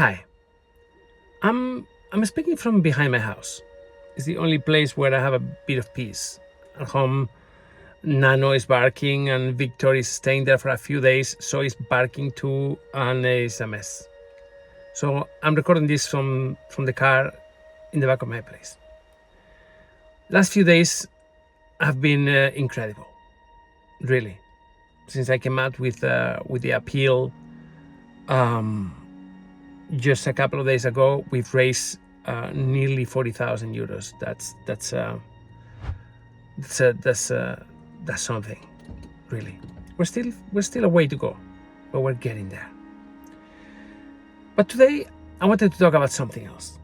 Hi, I'm speaking from behind my house. It's the only place where I have a bit of peace. At home, Nano is barking and Viktor is staying there for a few days, so he's barking too, and it's a mess. So I'm recording this from the car in the back of my place. Last few days have been incredible, really. Since I came out with the appeal, just a couple of days ago, we've raised nearly 40,000 euros. That's something, really. We're still a way to go, but we're getting there. But today, I wanted to talk about something else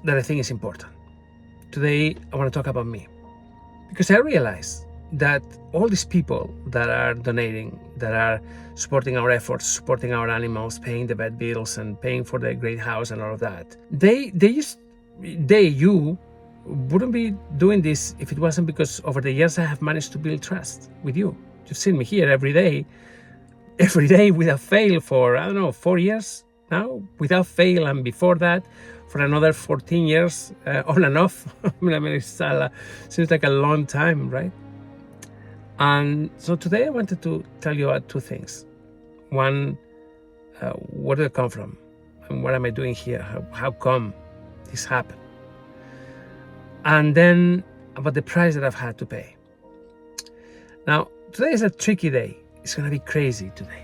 that I think is important. Today, I want to talk about me, because I realize that all these people that are donating, that are supporting our efforts, supporting our animals, paying the vet bills and paying for the great house and all of that, you wouldn't be doing this if it wasn't because over the years I have managed to build trust with you. You've seen me here every day without fail for, 4 years now, without fail, and before that for another 14 years on and off. It seems like a long time, right? And so today I wanted to tell you about two things. One, where do I come from? And what am I doing here? How come this happened? And then about the price that I've had to pay. Now, today is a tricky day. It's going to be crazy today.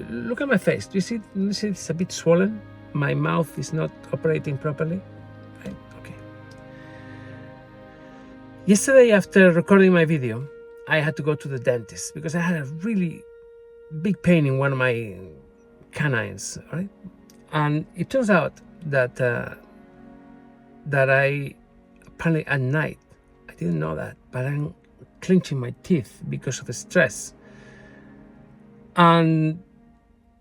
Look at my face. Do you see it's a bit swollen? My mouth is not operating properly. Right? Okay. Yesterday, after recording my video, I had to go to the dentist because I had a really big pain in one of my canines, right? And it turns out that I apparently at night, I didn't know that, but I'm clenching my teeth because of the stress. And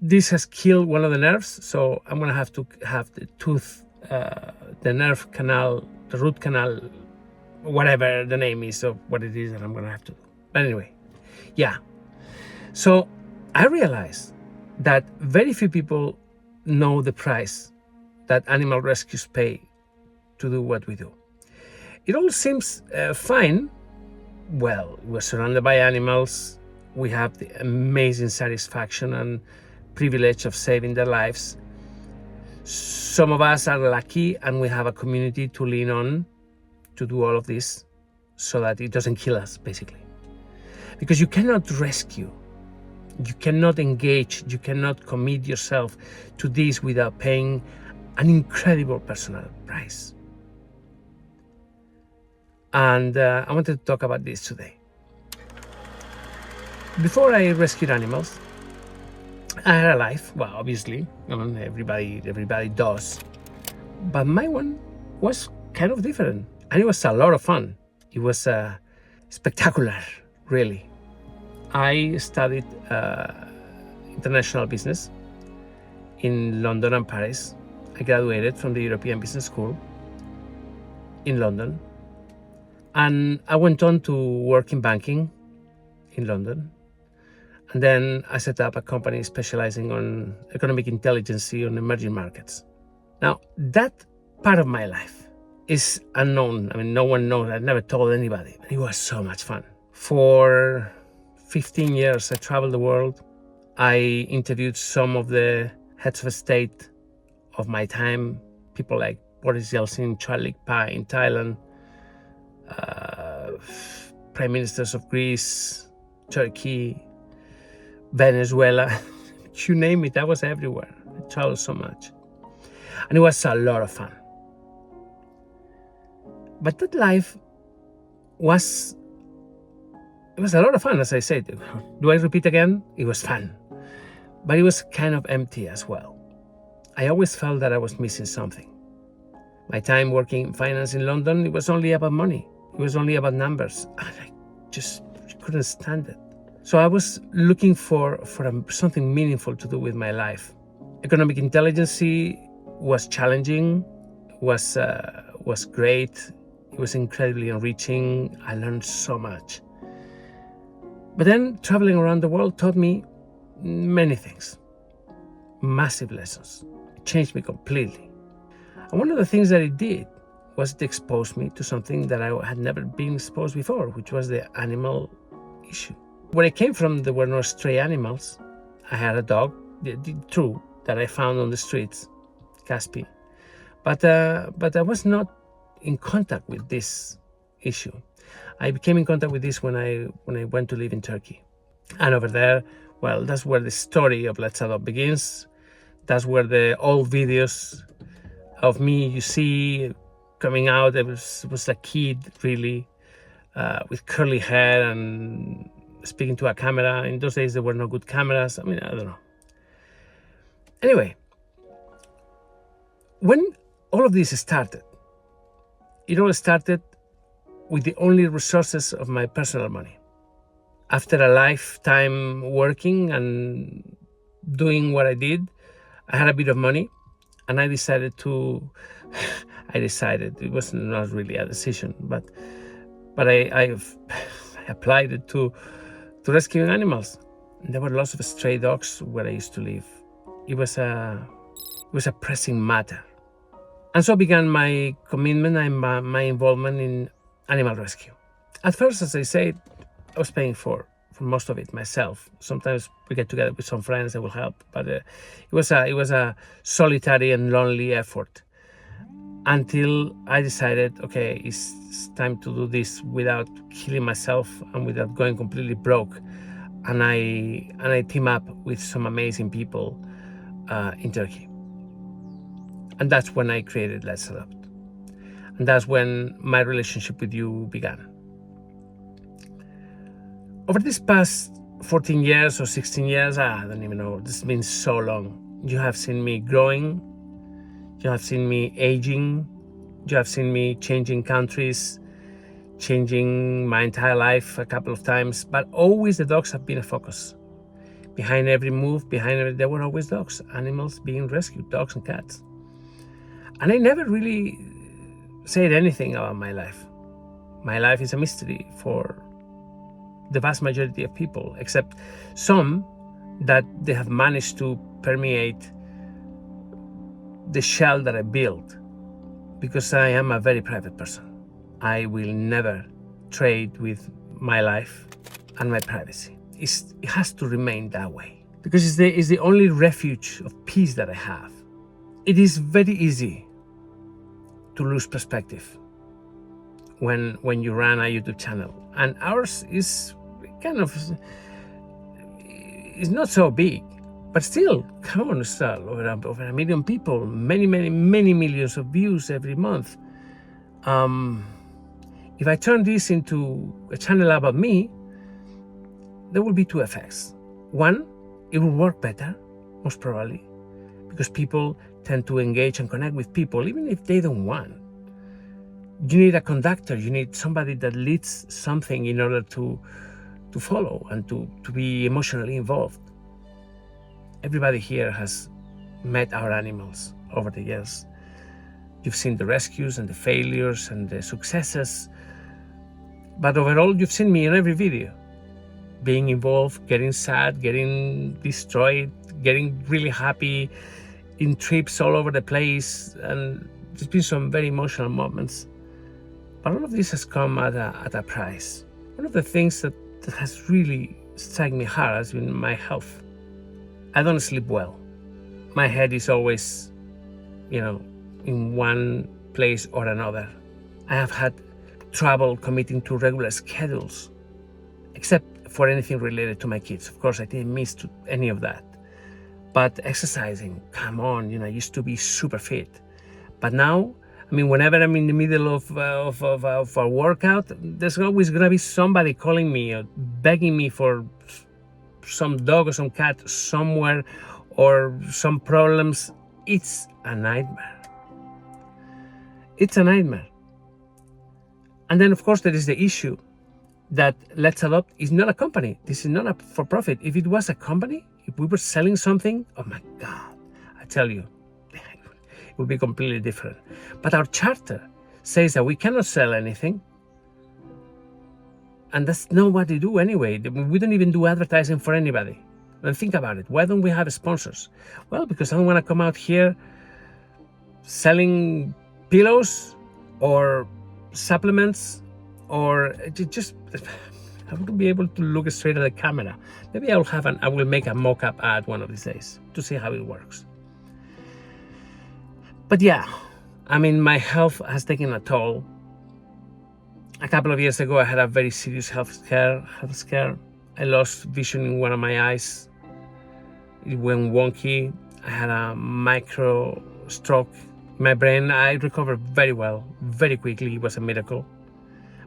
this has killed one of the nerves, so I'm gonna have to have the tooth, the nerve canal, the root canal, whatever the name is of what it is that I'm gonna have to do. But anyway, yeah. So I realized that very few people know the price that animal rescues pay to do what we do. It all seems fine. Well, we're surrounded by animals. We have the amazing satisfaction and privilege of saving their lives. Some of us are lucky and we have a community to lean on to do all of this so that it doesn't kill us, basically. Because you cannot rescue, you cannot engage, you cannot commit yourself to this without paying an incredible personal price. And I wanted to talk about this today. Before I rescued animals, I had a life. Well, obviously, everybody does. But my one was kind of different, and it was a lot of fun. It was spectacular, really. I studied international business in London and Paris. I graduated from the European Business School in London. And I went on to work in banking in London. And then I set up a company specializing on economic intelligence on emerging markets. Now, that part of my life is unknown. No one knows. I've never told anybody. But it was so much fun. For 15 years, I traveled the world. I interviewed some of the heads of state of my time, people like Boris Yeltsin, Charlie Pai in Thailand, prime ministers of Greece, Turkey, Venezuela, you name it, I was everywhere. I traveled so much. And it was a lot of fun. But that life was a lot of fun, as I said. Do I repeat again? It was fun. But it was kind of empty as well. I always felt that I was missing something. My time working in finance in London, it was only about money. It was only about numbers. And I just couldn't stand it. So I was looking for something meaningful to do with my life. Economic intelligence was challenging, was great. It was incredibly enriching. I learned so much. But then traveling around the world taught me many things. massive lessons. It changed me completely. And one of the things that it did was it exposed me to something that I had never been exposed before, which was the animal issue. Where I came from, there were no stray animals. I had a dog, true, that I found on the streets, Caspi. But I was not in contact with this issue. I became in contact with this when I went to live in Turkey. And over there, well, that's where the story of Let's Adopt begins. That's where the old videos of me you see coming out. It was a kid, really, with curly hair and speaking to a camera. In those days, there were no good cameras. I mean, I don't know. Anyway, when all of this started, it all started with the only resources of my personal money. After a lifetime working and doing what I did, I had a bit of money, and I decided, it was not really a decision, but I applied it to rescuing animals. And there were lots of stray dogs where I used to live. It was a pressing matter. And so began my commitment and my involvement in animal rescue. At first, as I said, I was paying for most of it myself. Sometimes we get together with some friends that will help, but it was a solitary and lonely effort until I decided, okay, it's time to do this without killing myself and without going completely broke. And I team up with some amazing people in Turkey. And that's when I created Let's Adopt. And that's when my relationship with you began. Over this past 14 years or 16 years, I don't even know, this has been so long. You have seen me growing, you have seen me aging, you have seen me changing countries, changing my entire life a couple of times, but always the dogs have been a focus. Behind every move, there were always dogs, animals being rescued, dogs and cats. And I never really said anything about my life. My life is a mystery for the vast majority of people, except some that they have managed to permeate the shell that I built, because I am a very private person. I will never trade with my life and my privacy. It has to remain that way, because it's the only refuge of peace that I have. It is very easy to lose perspective when you run a YouTube channel, and ours is not so big, but still, come on, still over a million people, many millions of views every month. If I turn this into a channel about me, there will be two effects. One, it will work better, most probably, because people tend to engage and connect with people, even if they don't want. You need a conductor, you need somebody that leads something in order to follow and to be emotionally involved. Everybody here has met our animals over the years. You've seen the rescues and the failures and the successes, but overall you've seen me in every video, being involved, getting sad, getting destroyed, getting really happy, in trips all over the place, and there's been some very emotional moments. But all of this has come at a price. One of the things that has really struck me hard has been my health. I don't sleep well. My head is always, in one place or another. I have had trouble committing to regular schedules, except for anything related to my kids. Of course, I didn't miss any of that. But exercising, come on, I used to be super fit. But now, whenever I'm in the middle of a workout, there's always gonna be somebody calling me or begging me for some dog or some cat somewhere or some problems. It's a nightmare. It's a nightmare. And then, of course, there is the issue that Let's Adopt is not a company. This is not a for-profit. If it was a company, if we were selling something, oh my God, I tell you, it would be completely different. But our charter says that we cannot sell anything. And that's not what they do anyway. We don't even do advertising for anybody. And think about it. Why don't we have sponsors? Well, because I don't want to come out here selling pillows or supplements, or just I wouldn't be able to look straight at the camera. Maybe I will make a mock-up ad one of these days to see how it works. But yeah, I mean, my health has taken a toll. A couple of years ago, I had a very serious health scare. I lost vision in one of my eyes. It went wonky. I had a micro stroke in my brain. I recovered very well, very quickly. It was a miracle.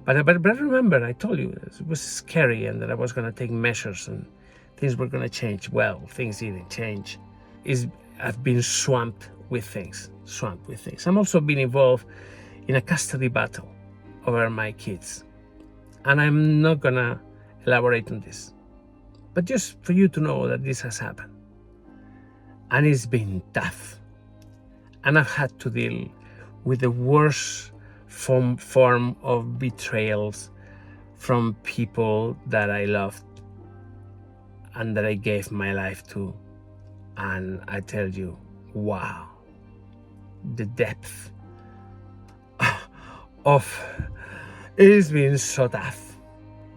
But I remember, I told you, it was scary and that I was going to take measures and things were going to change. Well, things didn't change. I've been swamped with things. I'm also been involved in a custody battle over my kids. And I'm not going to elaborate on this. But just for you to know that this has happened. And it's been tough. And I've had to deal with the worst form of betrayals from people that I loved and that I gave my life to. And I tell you, wow, the depth of it has been so tough.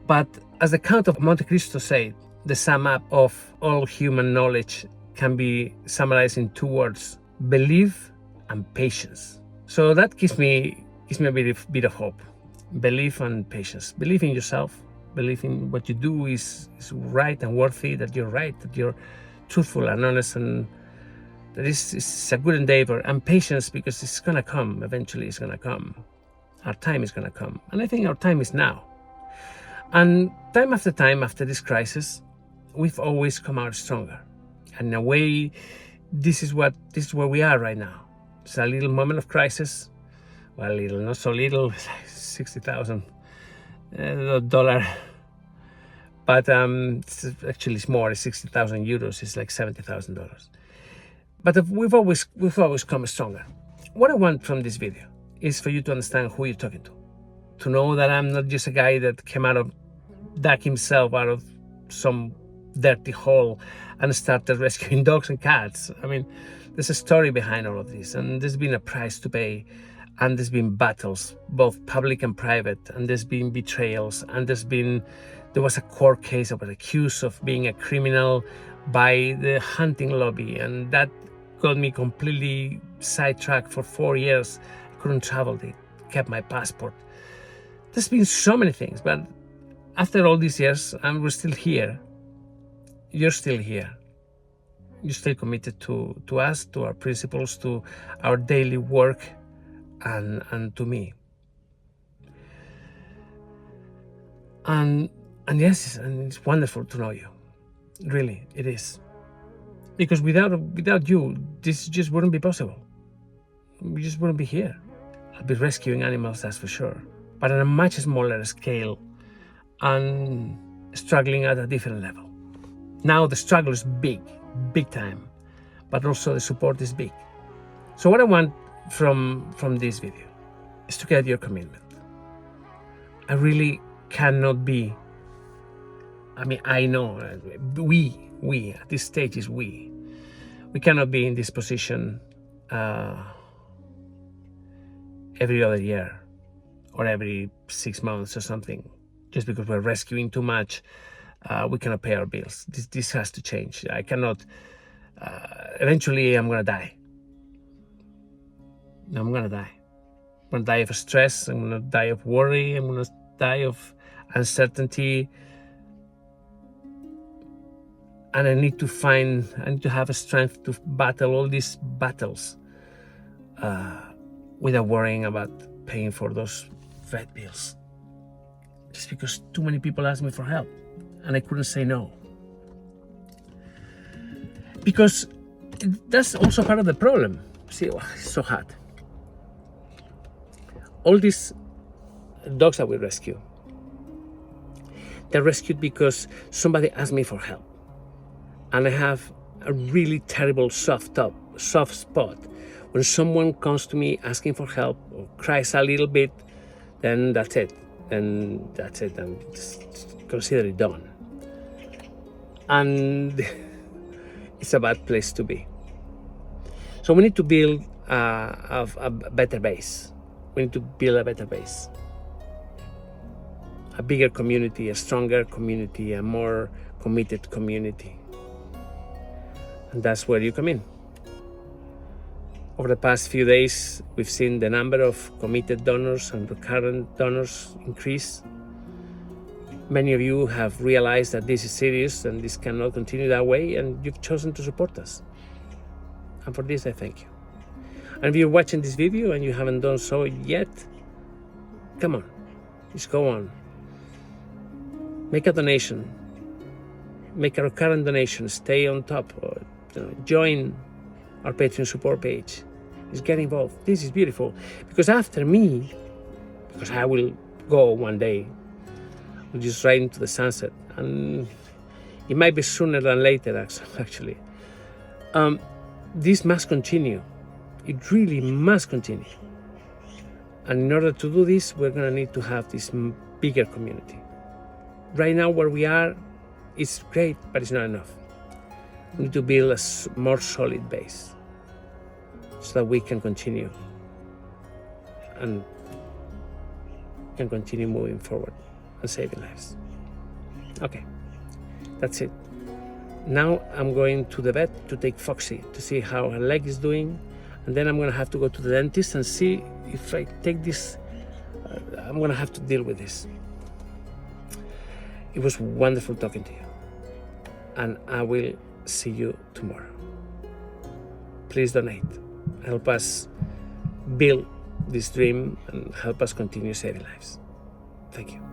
But as the Count of Monte Cristo said, the sum up of all human knowledge can be summarized in two words: belief and patience. So that gives me a bit of hope. Belief and patience. Believe in yourself. Believe in what you do is right and worthy, that you're right, that you're truthful and honest, and that it's a good endeavor. And patience, because it's going to come. Eventually it's going to come. Our time is going to come. And I think our time is now. And time after time after this crisis, we've always come out stronger. And in a way, this is where we are right now. It's a little moment of crisis. Well, little, not so little, $60,000. But actually it's more, it's 60,000 euros, it's like $70,000. But we've always come stronger. What I want from this video is for you to understand who you're talking to know that I'm not just a guy that dug himself out of some dirty hole and started rescuing dogs and cats. I mean, there's a story behind all of this, and there's been a price to pay, and there's been battles, both public and private, and there's been betrayals, and there was a court case. I was accused of being a criminal by the hunting lobby, and that got me completely sidetracked for 4 years. I couldn't travel. They kept my passport. There's been so many things, but after all these years, and we're still here. You're still here. You're still committed to us, to our principles, to our daily work, and to me. And yes, and it's wonderful to know you. Really, it is. Because without you, this just wouldn't be possible. We just wouldn't be here. I'll be rescuing animals, that's for sure. But on a much smaller scale and struggling at a different level. Now the struggle is big time, but also the support is big. So what I want from this video is to get your commitment. I really cannot be, I know we at this stage is we cannot be in this position every other year or every 6 months or something, just because we're rescuing too much. We cannot pay our bills. This has to change. I cannot. Eventually, I'm gonna die. I'm gonna die of stress. I'm gonna die of worry. I'm gonna die of uncertainty. And I need to have a strength to battle all these battles without worrying about paying for those vet bills. Just because too many people ask me for help. And I couldn't say no. Because that's also part of the problem. See, it's so hot. All these dogs that we rescue, they're rescued because somebody asked me for help. And I have a really terrible soft spot. When someone comes to me asking for help or cries a little bit, then that's it. And just consider it done. and it's a bad place to be. So we need to build a better base. We need to build a better base, a bigger community, a stronger community, a more committed community. And that's where you come in. Over the past few days, we've seen the number of committed donors and recurrent donors increase. Many of you have realized that this is serious and this cannot continue that way, and you've chosen to support us. And for this, I thank you. And if you're watching this video and you haven't done so yet, come on, just go on. Make a donation. Make a recurrent donation. Stay on top. Or, join our Patreon support page. Just get involved. This is beautiful. Because after me, because I will go one day, we'll just ride into the sunset. And it might be sooner than later, actually. This must continue. It really must continue. And in order to do this, we're going to need to have this bigger community. Right now, where we are, it's great, but it's not enough. We need to build a more solid base so that we can continue and can continue moving forward and saving lives. Okay, that's it. Now I'm going to the vet to take Foxy to see how her leg is doing, and then I'm going to have to go to the dentist and see if I take this, I'm going to have to deal with this. It was wonderful talking to you, and I will see you tomorrow. Please donate. Help us build this dream and help us continue saving lives. Thank you.